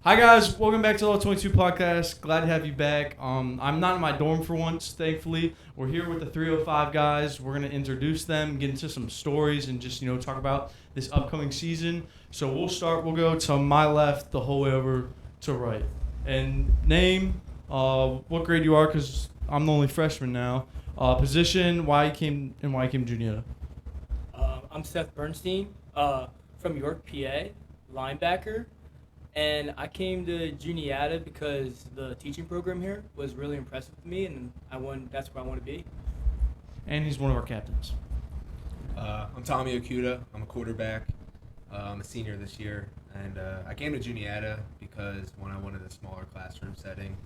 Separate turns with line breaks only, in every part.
Hi guys, welcome back to the Level 22 podcast. Glad to have you back. I'm not in my dorm for once, thankfully. We're here with the 305 guys. We're gonna introduce them, get into some stories, and just talk about this upcoming season. So we'll start. We'll go to my left the whole way over to right. And name, what grade you are, because I'm the only freshman now. Position, why you came to Juniata.
I'm Seth Bernstein, from York, PA, linebacker. And I came to Juniata because the teaching program here was really impressive to me, and that's where I want to be.
And he's one of our captains.
I'm Tommy Okuda. I'm a quarterback. I'm a senior this year. And I came to Juniata because, one, I wanted a smaller classroom setting,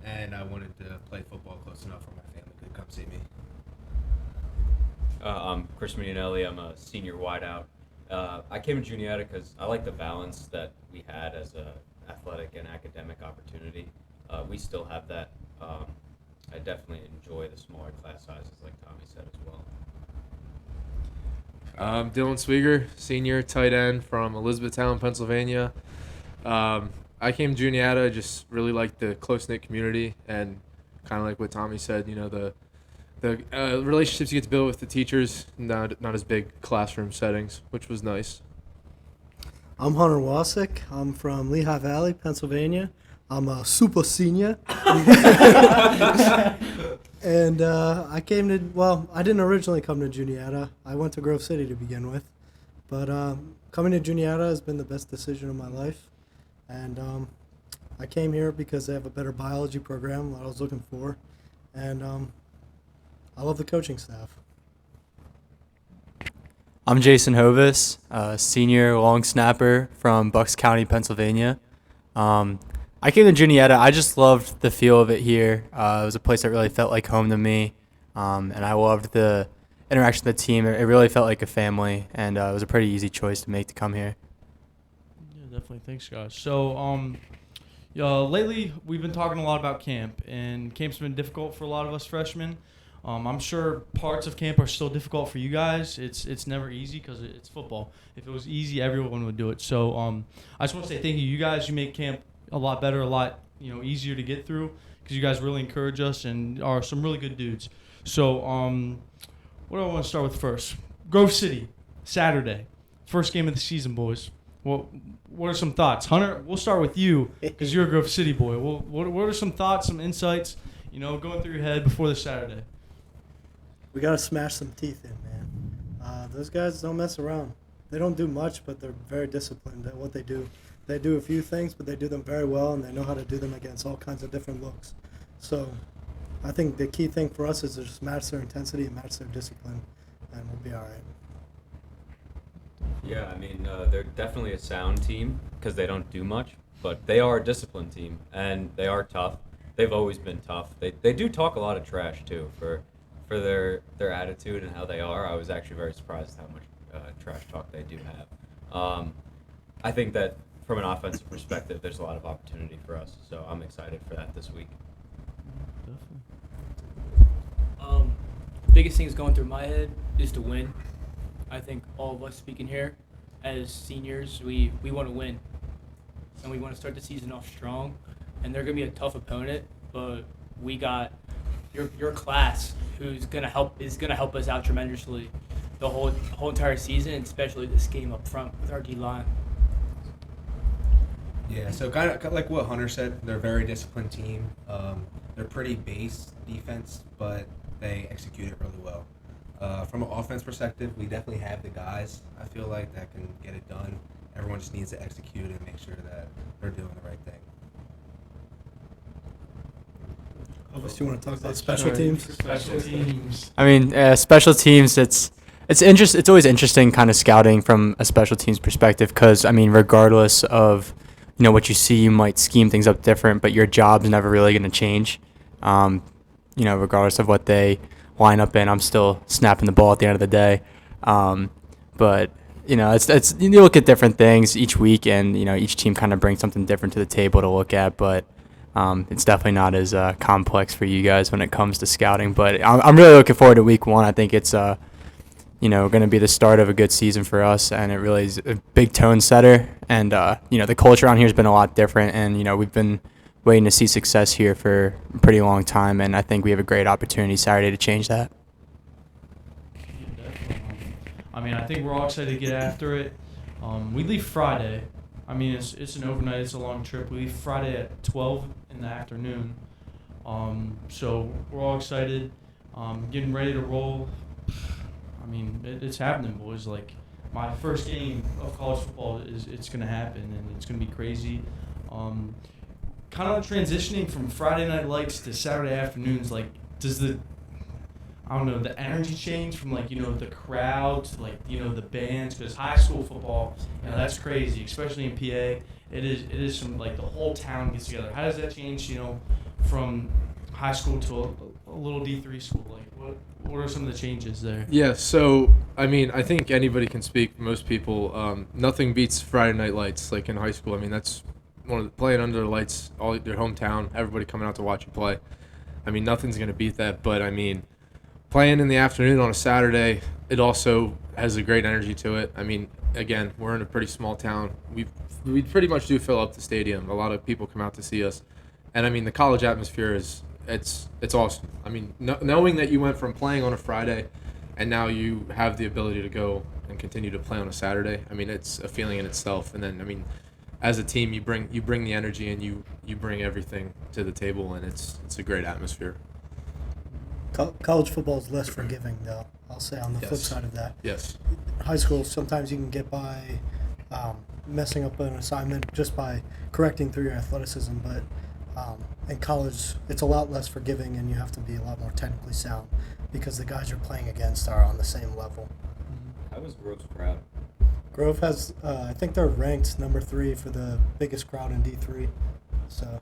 and I wanted to play football close enough where my family could come see me.
I'm Chris Mignonelli. I'm a senior wideout. I came to Juniata because I like the balance that we had as a athletic and academic opportunity. We still have that. I definitely enjoy the smaller class sizes, like Tommy said as well.
Dylan Swieger, senior tight end from Elizabethtown, Pennsylvania. I came to Juniata, just really liked the close-knit community, and kind of like what Tommy said, the relationships you get to build with the teachers, not as big classroom settings, which was nice.
I'm Hunter Wasick. I'm from Lehigh Valley, Pennsylvania. I'm a super senior. And I didn't originally come to Juniata. I went to Grove City to begin with. But coming to Juniata has been the best decision of my life. And I came here because they have a better biology program, what I was looking for. And I love the coaching staff.
I'm Jason Hovis, senior long snapper from Bucks County, Pennsylvania. I came to Juniata. I just loved the feel of it here. It was a place that really felt like home to me, and I loved the interaction with the team. It really felt like a family, and it was a pretty easy choice to make to come here.
Yeah, definitely. Thanks, guys. So, lately we've been talking a lot about camp, and camp's been difficult for a lot of us freshmen. I'm sure parts of camp are still difficult for you guys. It's never easy because it's football. If it was easy, everyone would do it. So I just want to say thank you. You guys, you make camp a lot better, a lot easier to get through because you guys really encourage us and are some really good dudes. So what do I want to start with first? Grove City, Saturday, first game of the season, boys. What are some thoughts? Hunter, we'll start with you because you're a Grove City boy. What are some thoughts, some insights, going through your head before this Saturday?
We got to smash some teeth in, man. Those guys don't mess around. They don't do much, but they're very disciplined at what they do. They do a few things, but they do them very well, and they know how to do them against all kinds of different looks. So I think the key thing for us is to just match their intensity and match their discipline, and we'll be all right.
Yeah, I mean, they're definitely a sound team because they don't do much, but they are a disciplined team, and they are tough. They've always been tough. They do talk a lot of trash, too, for their attitude and how they are. I was actually very surprised how much trash talk they do have. I think that from an offensive perspective, there's a lot of opportunity for us, so I'm excited for that this week.
Biggest thing that's going through my head is to win. I think all of us speaking here as seniors, we want to win, and we want to start the season off strong. And they're going to be a tough opponent, but we got your class is gonna help us out tremendously the whole entire season, and especially this game up front with our D line.
Yeah, so kind of like what Hunter said, they're a very disciplined team. They're pretty base defense, but they execute it really well. From an offense perspective, we definitely have the guys, I feel like, that can get it done. Everyone just needs to execute and make sure that they're doing the right thing.
Obviously, you want to talk about special teams?
Special teams.
I mean, special teams. It's always interesting, kind of scouting from a special teams perspective, because I mean, regardless of what you see, you might scheme things up different, but your job's never really going to change. Regardless of what they line up in, I'm still snapping the ball at the end of the day. But it's you look at different things each week, and each team kind of brings something different to the table to look at, but. It's definitely not as complex for you guys when it comes to scouting, but I'm really looking forward to week one. I think it's going to be the start of a good season for us, and it really is a big tone setter. And the culture around here has been a lot different, and we've been waiting to see success here for a pretty long time, and I think we have a great opportunity Saturday to change that.
Yeah, definitely. I mean, I think we're all excited to get after it. We leave Friday. I mean, it's an overnight. It's a long trip. We leave Friday at 12 in the afternoon. So we're all excited, getting ready to roll. I mean, it's happening, boys. Like, my first game of college football it's going to happen, and it's going to be crazy. Kind of transitioning from Friday night lights to Saturday afternoons, like, does the energy change from, like, the crowd to, like, the bands? Because high school football, that's crazy, especially in PA. It is some, like, the whole town gets together. How does that change, from high school to a little D3 school? Like, what are some of the changes there?
Yeah, so, I mean, I think anybody can speak. Most people, nothing beats Friday night lights, like in high school. I mean, that's playing under the lights, all your hometown, everybody coming out to watch you play. I mean, nothing's going to beat that. But, I mean, playing in the afternoon on a Saturday, it also has a great energy to it. I mean, again, we're in a pretty small town. We pretty much do fill up the stadium. A lot of people come out to see us. And, I mean, the college atmosphere it's awesome. I mean, knowing that you went from playing on a Friday and now you have the ability to go and continue to play on a Saturday, I mean, it's a feeling in itself. And then, I mean, as a team, you bring the energy and you bring everything to the table, and it's a great atmosphere.
College football is less forgiving, though. I'll say on the flip side of that.
Yes.
High school, sometimes you can get by messing up an assignment just by correcting through your athleticism, but in college, it's a lot less forgiving, and you have to be a lot more technically sound because the guys you're playing against are on the same level.
How was Grove's crowd?
Grove has, I think they're ranked number 3 for the biggest crowd in D3, so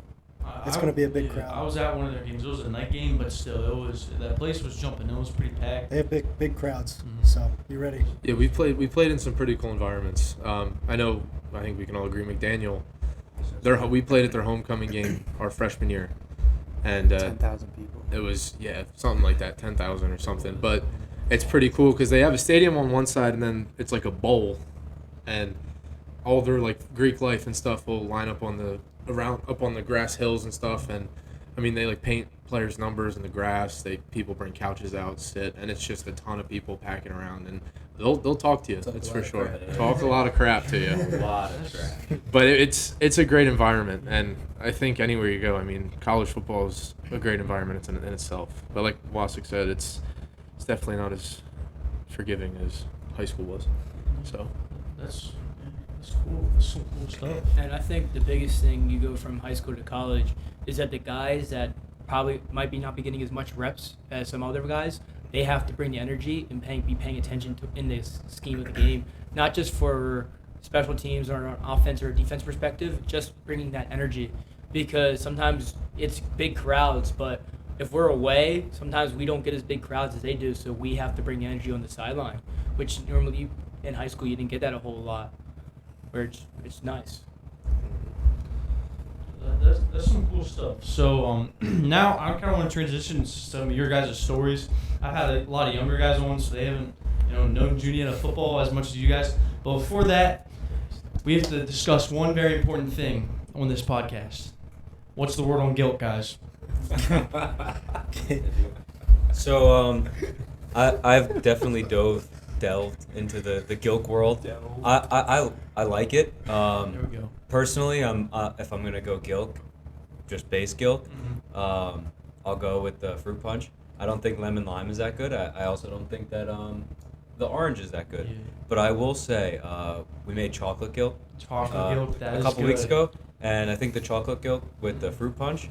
it's going to be a big crowd.
I was at one of their games. It was a night game, but still, that place was jumping. It was pretty packed.
They have big crowds, so be ready.
Yeah, we played in some pretty cool environments. I think we can all agree, McDaniel. We played at their homecoming game our freshman year, and
10,000 people.
It was something like that, 10,000 or something. But it's pretty cool because they have a stadium on one side, and then it's like a bowl, and all their like Greek life and stuff will line up on the grass hills and stuff. And I mean, they like paint players' numbers in the grass. People bring couches out, sit, and it's just a ton of people packing around, and they'll talk to you. It's for sure. Talk a lot of crap to you.
A lot of crap.
But it's a great environment, and I think anywhere you go, I mean, college football is a great environment in itself. But like Wasik said, it's definitely not as forgiving as high school was. So
That's cool. That's some cool stuff.
And I think the biggest thing you go from high school to college is that the guys that probably might not be getting as much reps as some other guys, they have to bring the energy and be paying attention to in this scheme of the game, not just for special teams or an offense or defense perspective, just bringing that energy, because sometimes it's big crowds, but if we're away, sometimes we don't get as big crowds as they do, so we have to bring the energy on the sideline, which normally in high school you didn't get that a whole lot, where it's nice.
That's some cool stuff. So now I kind of want to transition to some of your guys' stories. I've had a lot of younger guys on, so they haven't known Juniata football as much as you guys. But before that, we have to discuss one very important thing on this podcast. What's the word on GILK, guys?
So I've definitely delved into the GILK world. I like it.
There we go.
Personally, if I'm gonna go GILK, just base GILK, I'll go with the fruit punch. I don't think lemon lime is that good. I also don't think that the orange is that good.
Yeah.
But I will say we made chocolate GILK
Chocolate GILK, that
a
is
couple
good.
weeks ago, and I think the chocolate GILK with the fruit punch,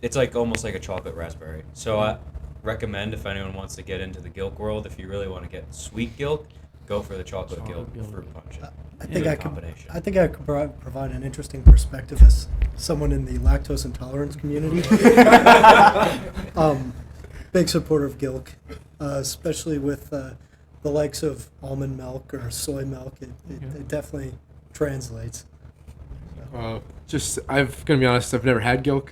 it's like almost like a chocolate raspberry. So I recommend if anyone wants to get into the GILK world, if you really want to get sweet GILK, go for the chocolate GILK fruit punch.
I think I could provide an interesting perspective as someone in the lactose intolerance community. Big supporter of GILK, especially with the likes of almond milk or soy milk. It definitely translates.
I'm gonna be honest, I've never had GILK.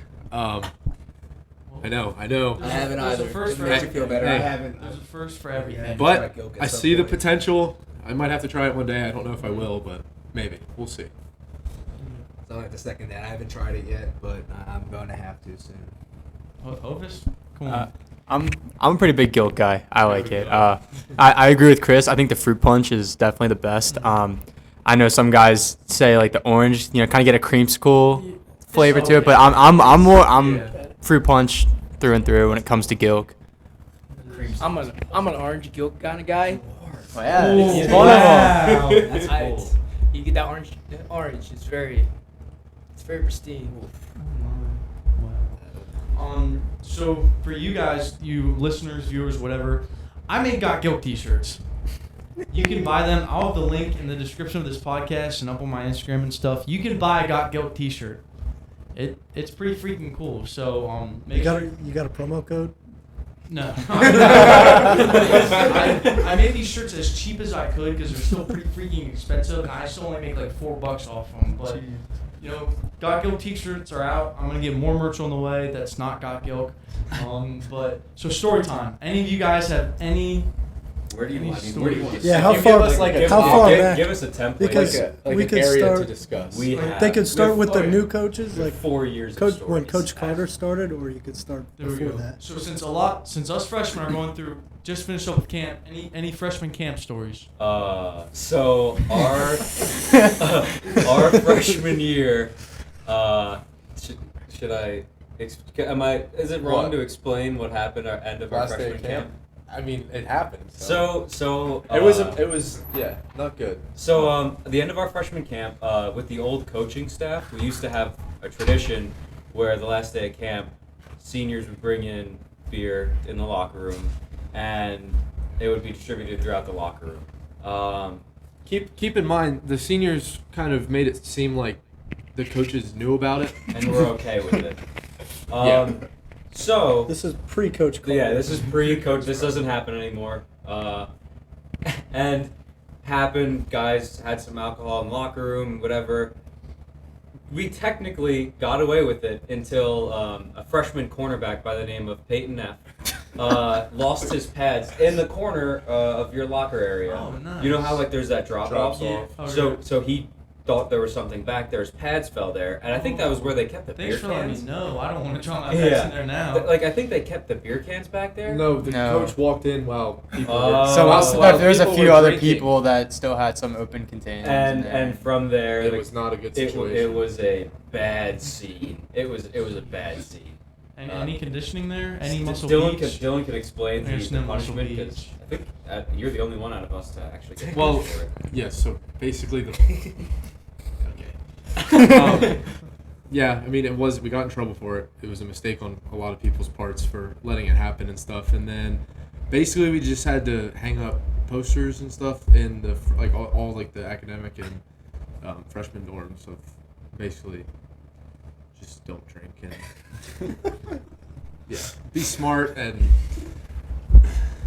I know.
I haven't
There's a
either.
first
It
for
makes me feel better. I
Hey.
haven't.
There's a first for everything.
But
Try Gilk at
I
some
see the
point.
potential. I might have to try it one day. I don't know if I will, but maybe. We'll see.
So I have to second that. I haven't tried it yet, but I'm going to have to soon.
Ovis, come on.
I'm a pretty big Gilk guy. I like it. I agree with Chris. I think the fruit punch is definitely the best. I know some guys say like the orange, kind of get a creamsicle flavor to it, but I'm more fruit punch through and through when it comes to Gilk.
I'm an orange Gilk kind of guy.
Oh, yeah.
Ooh,
One of 'em.
wow. That's
I-
cool.
You get that orange. It's very pristine.
So for you guys, you listeners, viewers, whatever, I made Got Gilk t-shirts. You can buy them. I'll have the link in the description of this podcast and up on my Instagram and stuff. You can buy a Got Gilk t-shirt. It's pretty freaking cool. So
You got a promo code?
No. I made these shirts as cheap as I could because they're still pretty freaking expensive, and I still only make like $4 off them. But Got Gilk t-shirts are out. I'm gonna get more merch on the way. That's not Got Gilk. But so story time. Any of you guys have any?
Where do you want?
Any
Where do you want?
stories?
Yeah, how
Give
far?
us, like, a
how
top-
far
give,
back?
give us a template.
Because
Like
we
an
could
area
start.
to discuss.
We
Like,
have,
They could start
we
with the
have
new coaches,
we have
like
4 years.
Coach
of
when
stories.
Coach Carter started, or you could start
There we
before
go.
that.
So since us freshmen are going through, just finished up with camp. Any freshman camp stories?
So our freshman year, should I? Is it wrong
What?
to explain what happened at end of our
Last day
freshman
of camp? I mean, it happened.
So
it was not good.
So at the end of our freshman camp, with the old coaching staff, we used to have a tradition where the last day of camp, seniors would bring in beer in the locker room, and it would be distributed throughout the locker room.
Keep in mind, the seniors kind of made it seem like the coaches knew about it.
And we're okay with it.
Yeah.
So
This is pre-Coach Carter.
yeah, this is pre-coach. This doesn't happen anymore. And happened. Guys had some alcohol in the locker room, whatever. We technically got away with it until a freshman cornerback by the name of Peyton F. Lost his pads in the corner of your locker area.
Oh, nice.
You know how like there's that drop
Drops
off.
off.
Oh,
So he thought there was something back there. His pads fell there, and I think that was where they kept the
Thanks
beer
for letting me
cans.
know. I don't want to draw my face
Yeah.
in there now.
Like I think they kept the beer cans back there.
No, the
No.
coach walked in while people
Oh.
were.
So
Well,
there's a
people
few
were
other
drinking.
people that still had some open containers. in
And
there.
and from there,
It was not a good situation.
It was a bad scene. It was a bad scene.
And any conditioning there? Any muscle
Dylan
beats?
Dylan can explain
There's
the
no muscle
punishment because
beats.
I think you're the only one out of us to actually get
Well,
punished for it.
yeah. So basically, the okay. Yeah, I mean, we got in trouble for it. It was a mistake on a lot of people's parts for letting it happen and stuff. And then basically we just had to hang up posters and stuff in the all like the academic and freshman dorms of basically just don't drink and yeah, be smart and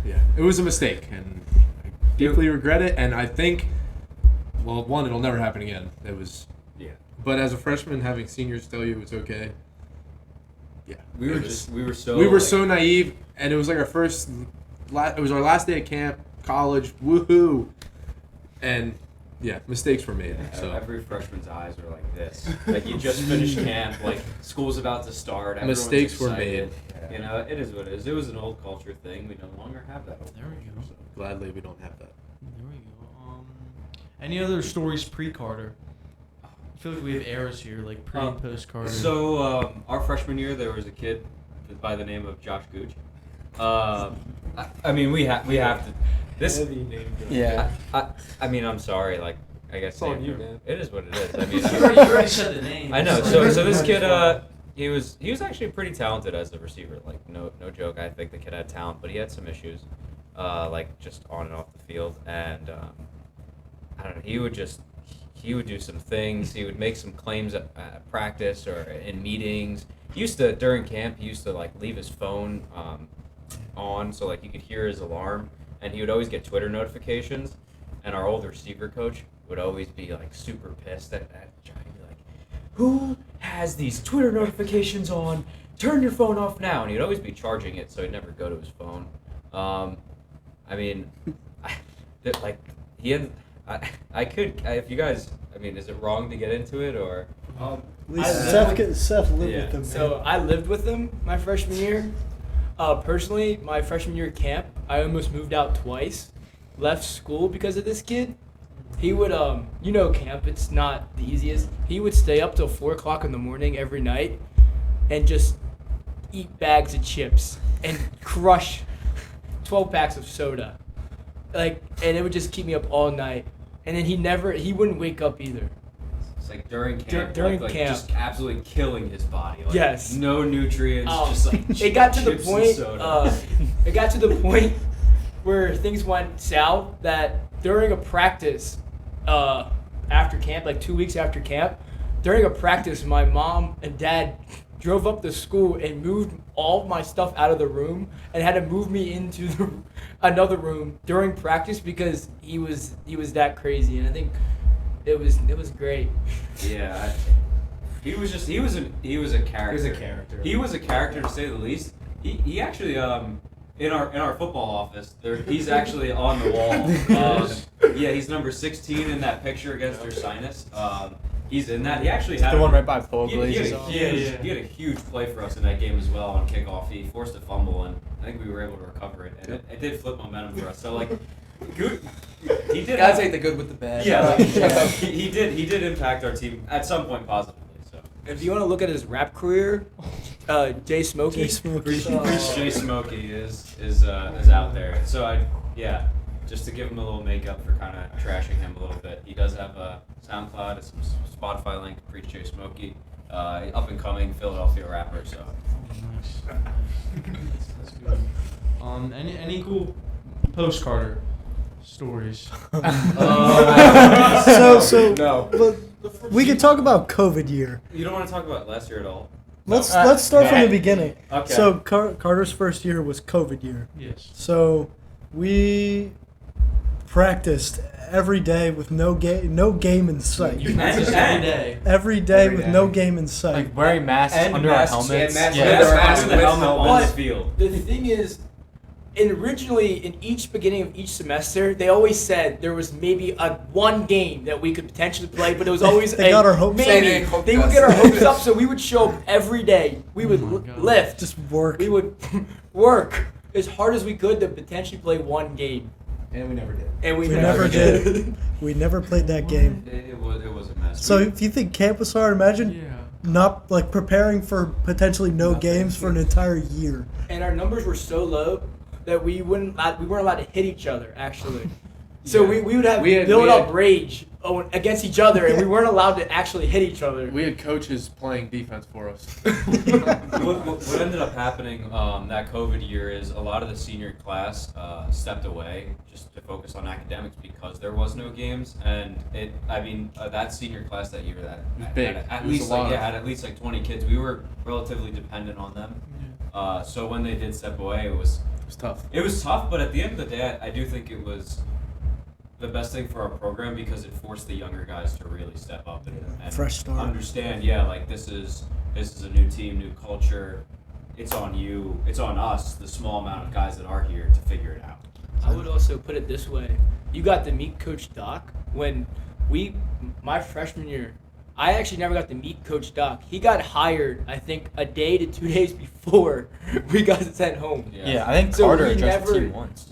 yeah, it was a mistake and I deeply regret it. And I think, well, one, it'll never happen again. It was.
Yeah.
But as a freshman, having seniors tell you it's okay, yeah,
We were
so naive, and it was like our first, it was our last day at camp, college, woohoo, and yeah, mistakes were made. So
every freshman's eyes were like this. Like you just finished camp, like school's about to start. Everyone's
Mistakes were
excited.
made.
You know, it is what it is. It was an old culture thing. We no longer have that. Old
There we
culture,
go.
so.
gladly we don't have that.
There we go. Any other stories pre-Carter? I feel like we have eras here, like pre and post Carter.
So our freshman year, there was a kid by the name of Josh Gooch. I mean, we have to. This.
yeah.
I mean, I'm sorry. Like, I guess
It's on
name
you,
drop-
man.
It is what it is. I mean,
you already said the name.
I know. So this kid, he was actually pretty talented as a receiver. Like, no joke. I think the kid had talent, but he had some issues, like just on and off the field. And I don't know. He would do some things. He would make some claims at practice or in meetings. He used to, during camp, he used to like leave his phone on so like you could hear his alarm, and he would always get Twitter notifications. And our old receiver coach would always be like super pissed at Johnny, be like, "Who has these Twitter notifications on? turn your phone off now, and he'd always be charging it, so he'd never go to his phone. I mean, I could, if you guys, I mean, is it wrong to get into it, or?
At least Seth lived with them.
So
man.
I lived with him my freshman year. Personally, my freshman year at camp, I almost moved out twice. Left school because of this kid. He would, camp, it's not the easiest. He would stay up till 4 o'clock in the morning every night and just eat bags of chips and crush 12 packs of soda. And it would just keep me up all night. And then he wouldn't wake up either.
It's like during camp,
During
like
camp.
just absolutely killing his body. Like,
Yes.
No nutrients, just like
it got to the
chips and
point.
soda.
It got to the point where things went south that during a practice, after camp, like 2 weeks after camp, during a practice, my mom and dad drove up to school and moved all of my stuff out of the room and had to move me into another room during practice because he was that crazy. And I think it was great.
Yeah, he was a character.
He was a character.
He was a character, to say the least. He actually in our football office he's actually on the wall. Yeah, he's number 16 in that picture against Ursinus. He's in that. He actually had
The one right by
he
Fogley's.
had a huge play for us in that game as well on kickoff. He forced a fumble, and I think we were able to recover it. And it did flip momentum for us. So good. He did.
Guys ain't the good with the bad.
Yeah, he did impact our team at some point positively. So
If you want to look at his rap career, Jay Smokey.
Jay Smokey is out there. So just to give him a little makeup for kind of trashing him a little bit. He does have a SoundCloud, and some Spotify link. Preach Jay Smokey, up and coming Philadelphia rapper. So
Nice. That's good. Any cool post-Carter stories?
No. But we could talk about COVID year.
you don't want to talk about last year at all.
Let's start from the beginning.
Okay.
So Carter's first year was COVID year.
Yes.
So we practiced every day with no game in sight.
You practice every day.
Every day
Every
with
day.
no game in sight.
Like wearing masks
And
under
masks,
our helmets.
and masks
Yeah.
under our
Masks
helmets.
with helmet on
But
the field.
the thing is, originally in each beginning of each semester, they always said there was maybe one game that we could potentially play, but it was always
They got our hopes up.
maybe. They would get our hopes up, so we would show up every day. We would
my God.
lift.
Just work.
We would work as hard as we could to potentially play one game,
And we never did.
and we
We
never
never did. We never played that game.
It was a mess.
So if you think camp was hard, imagine
Yeah.
not like preparing for potentially no
Nothing.
games for an entire year.
And our numbers were so low that we weren't allowed to hit each other actually. So
Yeah.
we would have
We had-
build
we
up
had-
rage against each other, and we weren't allowed to actually hit each other.
We had coaches playing defense for us.
What ended up happening that COVID year is a lot of the senior class stepped away just to focus on academics because there was no games, and that senior class that year
was big.
at
It was
least
a lot.
had at least like 20 kids. We were relatively dependent on them. So when they did step away,
It was tough.
it was tough, but at the end of the day, I do think it was the best thing for our program because it forced the younger guys to really step up and
Fresh start.
understand. Like this is a new team, new culture. It's on you. It's on us, the small amount of guys that are here, to figure it out.
I would also put it this way: you got to meet Coach Doc when my freshman year. I actually never got to meet Coach Doc. He got hired, I think, a day to 2 days before we got sent home.
Yeah, I think
So
Carter
we
addressed the
never-
team once.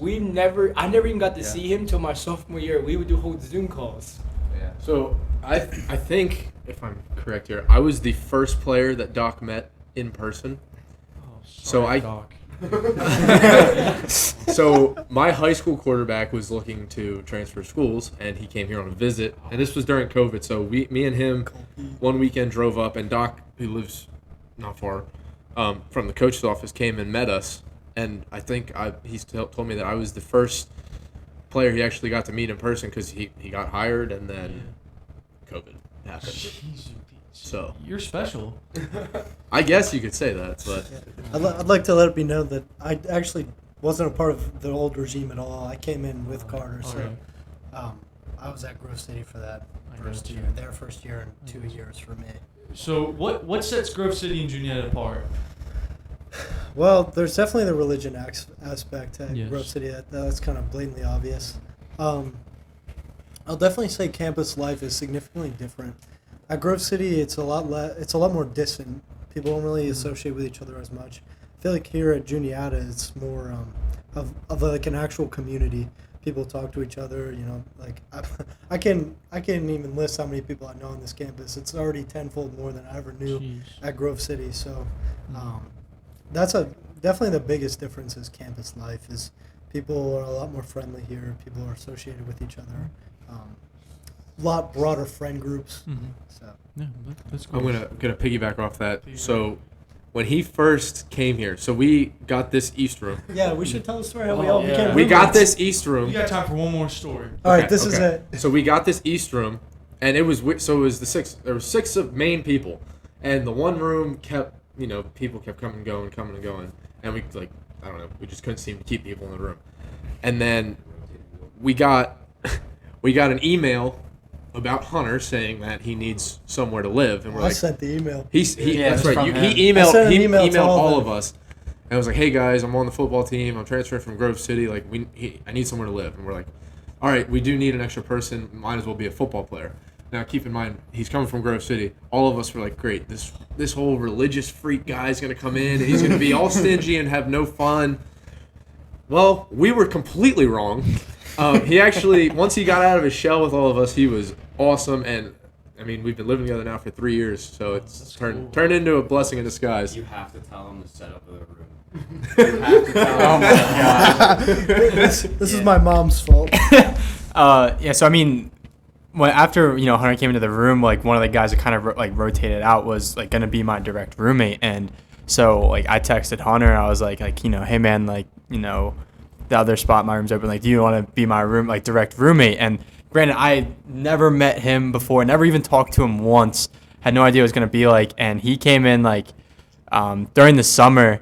I never even got to
Yeah.
see him till my sophomore year. We would do whole Zoom calls.
Yeah.
So I think, if I'm correct here, I was the first player that Doc met in person.
Oh,
So
sorry,
I-
Doc.
So my high school quarterback was looking to transfer schools, and he came here on a visit. And this was during COVID, so me and him one weekend drove up, and Doc, who lives not far from the coach's office, came and met us. And I think he's told me that I was the first player he actually got to meet in person because he got hired, and then COVID happened.
Jeez,
So
you're special.
I guess you could say that, but
I'd like to let it be known that I actually wasn't a part of the old regime at all. I came in with Carter, so
Okay.
I was at Grove City for that
I
first
got you.
year. Their first year and 2 years for me.
So what sets Grove City and Juniata apart?
Well, there's definitely the religion aspect at
Yes.
Grove City. That's kind of blatantly obvious. I'll definitely say campus life is significantly different. At Grove City, it's a lot more distant. People don't really associate with each other as much. I feel like here at Juniata, it's more of like an actual community. People talk to each other. You know, like I can't even list how many people I know on this campus. It's already tenfold more than I ever knew
Jeez.
at Grove City. So that's definitely the biggest difference is campus life. Is people are a lot more friendly here. People are associated with each other. A lot broader friend groups.
Mm-hmm.
So
Yeah, that's cool.
I'm gonna piggyback off that. So when he first came here, so we got this East room.
yeah, we should tell the story how we
Oh,
all
yeah.
became.
We got
roommates.
this East room.
We got time for one more story.
All right,
Okay,
this is
okay.
it.
So we got this East room, and it was the six. There were six of main people, and the one room kept people kept coming and going, and we I don't know, we just couldn't seem to keep people in the room, and then we got an email about Hunter saying that he needs somewhere to live, and we're
I
like,
sent the email.
Yeah,
that's
it was
right.
from
He
him.
I
emailed
sent an
he
email to
emailed
all
all
of
of us, and I was like, hey guys, I'm on the football team. I'm transferring from Grove City. Like I need somewhere to live, and we're like, all right, we do need an extra person. Might as well be a football player. Now keep in mind, he's coming from Grove City. All of us were like, great, this whole religious freak guy is gonna come in, and he's gonna be all stingy and have no fun. Well, we were completely wrong. He actually, once he got out of his shell with all of us, he was awesome. And I mean, we've been living together now for 3 years, so it's turned into a blessing in disguise.
You have to tell him to set up the room. You have to tell him.
Oh my god.
This is my mom's fault.
Yeah. So I mean, after Hunter came into the room, like one of the guys that kind of rotated out was like gonna be my direct roommate, and so like I texted Hunter, and I was like hey man, the other spot in my room's open. Like, do you want to be my direct roommate? And granted, I never met him before, never even talked to him once. Had no idea what it was gonna be like, and he came in during the summer,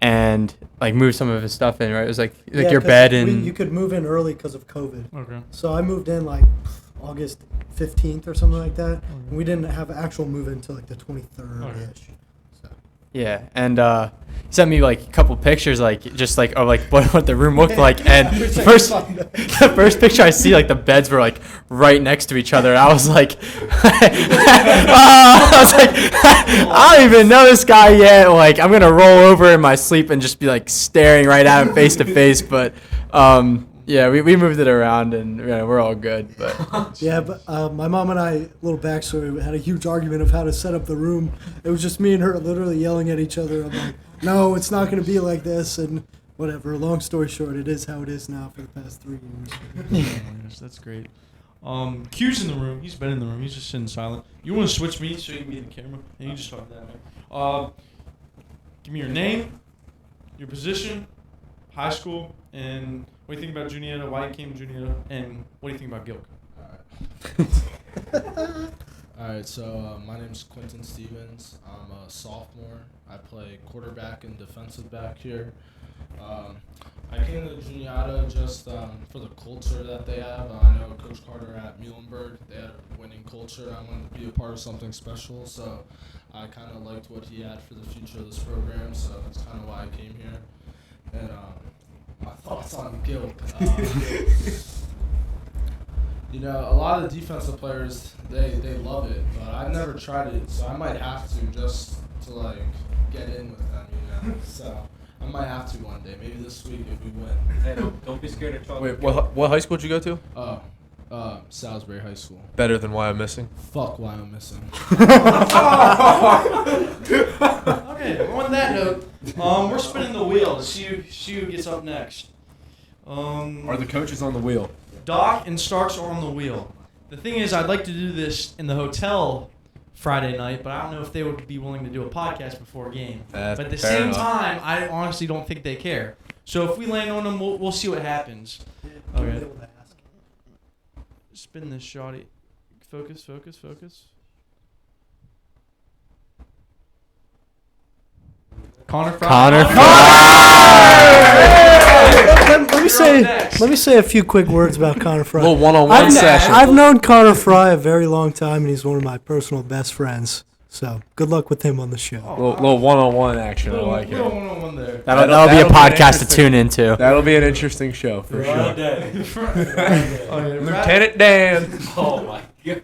and moved some of his stuff in. Right, it was like
Yeah,
your
'cause
bed and
you could move in early because of COVID.
Okay.
So I moved in August 15th or something like that. And we didn't have actual move in until the 23rd ish.
yeah, and he sent me a couple pictures of what the room looked like, and the first picture I see, the beds were right next to each other, and I was like, I don't even know this guy yet. I'm gonna roll over in my sleep and just be staring right at him face to face. But yeah, we moved it around, and we're all good. But
Yeah, but my mom and I, little backstory, we had a huge argument of how to set up the room. It was just me and her literally yelling at each other. I'm like, no, it's not going to be like this, and whatever. Long story short, it is how it is now for the past 3 years.
Oh my gosh, that's great. Q's in the room. He's been in the room. He's just sitting silent. You want to switch me so you can be in the camera? And you just talk that way. Give me your name, your position, high school, and what do you think about Juniata, why you came to Juniata, and what do you think about Gilk?
Alright, so my name's Quentin Stevens. I'm a sophomore. I play quarterback and defensive back here. I came to Juniata just for the culture that they have. I know Coach Carter at Muhlenberg, they had a winning culture. I wanted to be a part of something special, so I kind of liked what he had for the future of this program, so that's kind of why I came here. And my thoughts on Gilk. A lot of defensive players, they love it, but I've never tried it, so I might have to just to get in with them, So I might have to one day, maybe this week if we win.
Hey, don't be scared of talking.
Wait, what high school did you go to?
Salisbury High School.
Better than why I'm missing.
Fuck why I'm missing.
Okay, on that note, we're spinning the wheel to see who gets up next.
Are the coaches on the wheel?
Doc and Starks are on the wheel. The thing is, I'd like to do this in the hotel Friday night, but I don't know if they would be willing to do a podcast before a game. But at the
Fair
same
enough.
time, I honestly don't think they care. So if we land on them, we'll see what happens. Okay. Spin this shotty. Focus. Connor
Let me say a few quick words about Connor Fry.
Little one-on-one session.
I've known Connor Fry a very long time, and he's one of my personal best friends. So good luck with him on the show.
Little one-on-one action. I like
little
it.
one-on-one there.
That'll be a
that'll be
podcast to
interesting.
tune into.
That'll be an interesting show for sure.
Oh, yeah,
Lieutenant Dan.
Oh my god.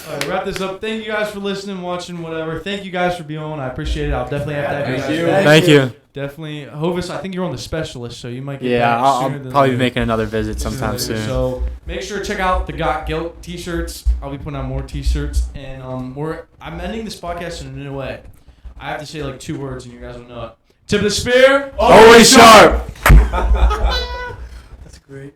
All right, wrap this up. Thank you guys for listening, watching, whatever. Thank you guys for being on. I appreciate it. I'll definitely have to have
Thank
you
you.
guys.
Thank you.
Definitely. Hovis, I think you're on the specialist, so you might get
Yeah,
back
I'll
sooner than
probably be
later.
making another visit sometime
Sooner than later.
soon.
So make sure to check out the GOT GILK t-shirts. I'll be putting out more t-shirts, and I'm ending this podcast in a new way. I have to say like 2 words, and you guys will know it. Tip of the spear.
Always sharp.
That's great.